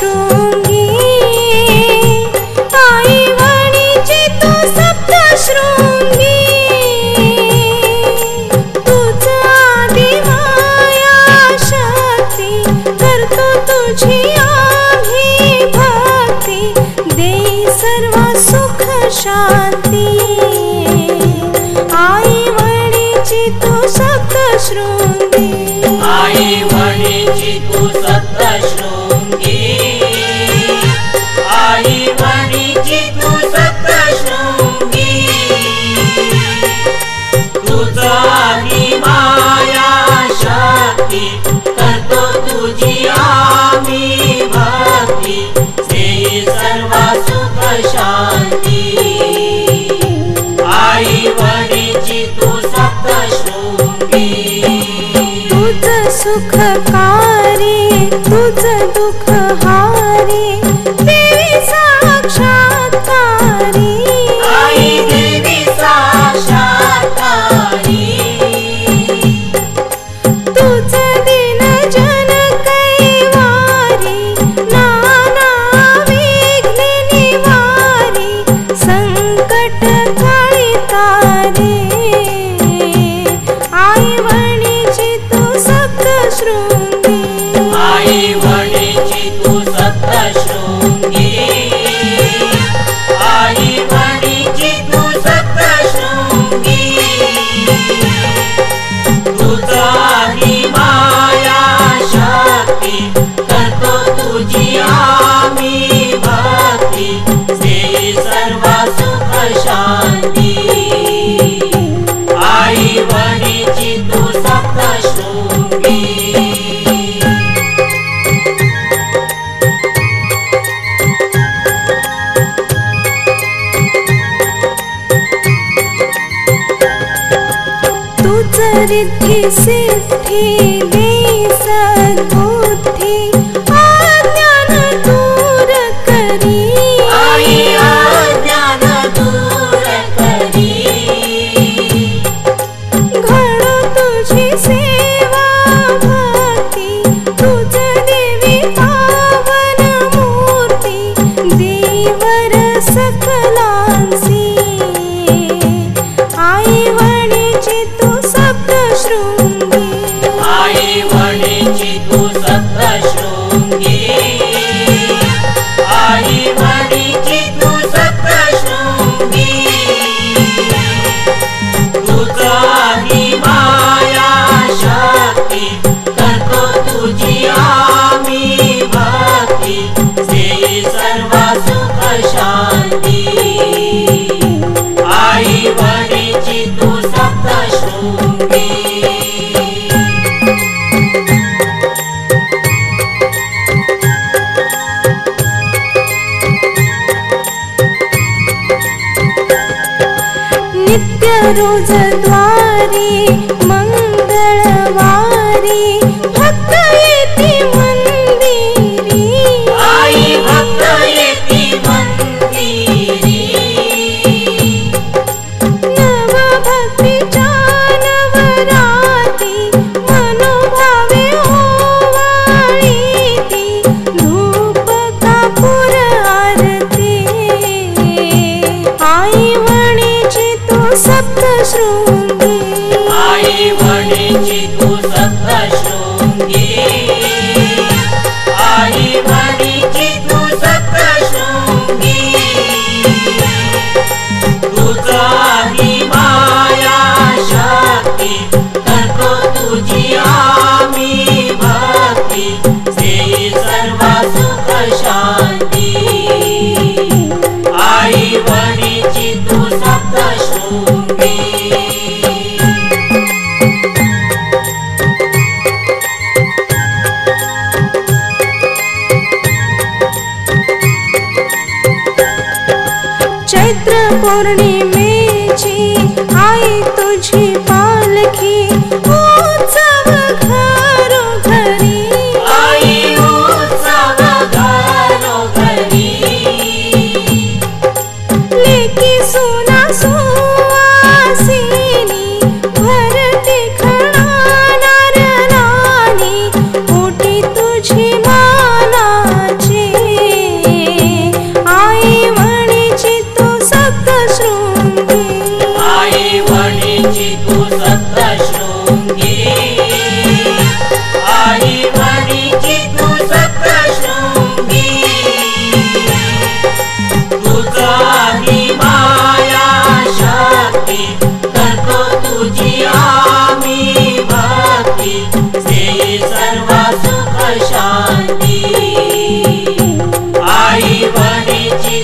सप्तशृंगी आई वणीची तू सप्तशृंगी तुझ आदि माया शक्ती करतो तुझी आम्ही भक्ती देई सर्व सुख शांती आई वणीची तू सप्तशृंगी आई वणीची तू सप्तशृंगी आई वणीची तू सप्तशृंगी तुझा आदि माया शक्ती करतो तुझी आम्ही भक्ती देई सर्व सुख शांती आई वणीची तू सप्तशृंगी तुझ सुखकारी तुझ दुःख हारी देवी साक्षात्कारी आई देवी साक्षात्कारी तुझ दिन जन कैवारी नाना विघ्न निवारी संकट काळी तारे आई वणीची तू सप्तशृंगी आई वणीची तू सप्तशृंगी आई वणीची तू सप्तशृंगी तुझा आदि माया शक्ती करतो तुझी आम्ही भक्ती देई सर्व सुख शांती आई वणीची तू सप्तशृंगी तुझ रिद्धी सिद्धी देई सद्बुद्धी अज्ञान दूर करी आई अज्ञान दूर करी घडो तुझी सेवा भक्ती तुझ देवी पावन मूर्ती देवर सकलांसी आई वणीची तू सप्तशृंगी आई वणीची तू सप्तशृंगी आई वणीची तू सप्तशृंगी तुझा आदि माया शक्ती करतो तुझी आम्ही भक्ती देई सर्व सुख शांती आई वणीची तू सप्तशृंगी नित्य रोज द्वारी मंगळवारी भक्त येती मंदिरी आई भक्त येती मंदिरी नव भक्तीच्या नवराती मनोभावे ओवाळीती धूप कापूर आरती आई वणीची तू सप्तशृंगी आई वणीची तू सप्तशृंगी आई वणीची तू सप्तशृंगी तुझा आदि माया शक्ती करतो तुझी आम्ही भक्ती देई सर्व सुख शांती आई वणीची तू सप्तशृंगी चैत्र पौर्णिमेची आई तुझी पालखी उत्सव घरोघरी आई उत्सव घरोघरी लेकी सुना सुवासिनी भरती खणा नारळानी ओटी तुझी मानाची देई सर्व सुख शांती आई वणीची